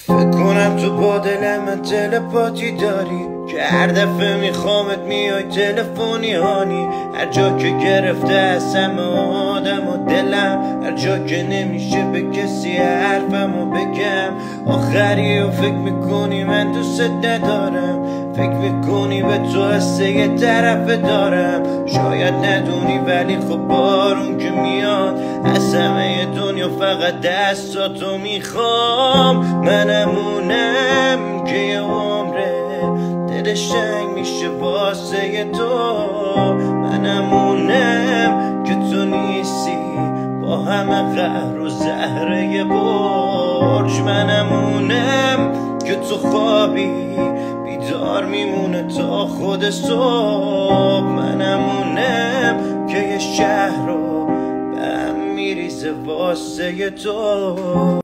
فکر کنم تو با دل من تلپاتی داری که هر دفعه میخوامت میای تلفنی هانی. هر جا که گرفته از همه آدم و دلم، هر جا که نمیشه به کسی حرفمو بگم. آخری و فکر میکنی من دوست ندارم، فکر میکنی به تو از یه طرف دارم. شاید ندونی ولی خب بارون که میاد از همه دنیا فقط دستاتو میخوام. منمونم که یه عمره دلشنگ میشه واسه تو. منمونم که تو نیستی با همه قهر و زهره برج. منمونم که تو خوابی بیدار میمونه تا خود صبح. منمونم که یه شهر رو به هم میریزه واسه تو.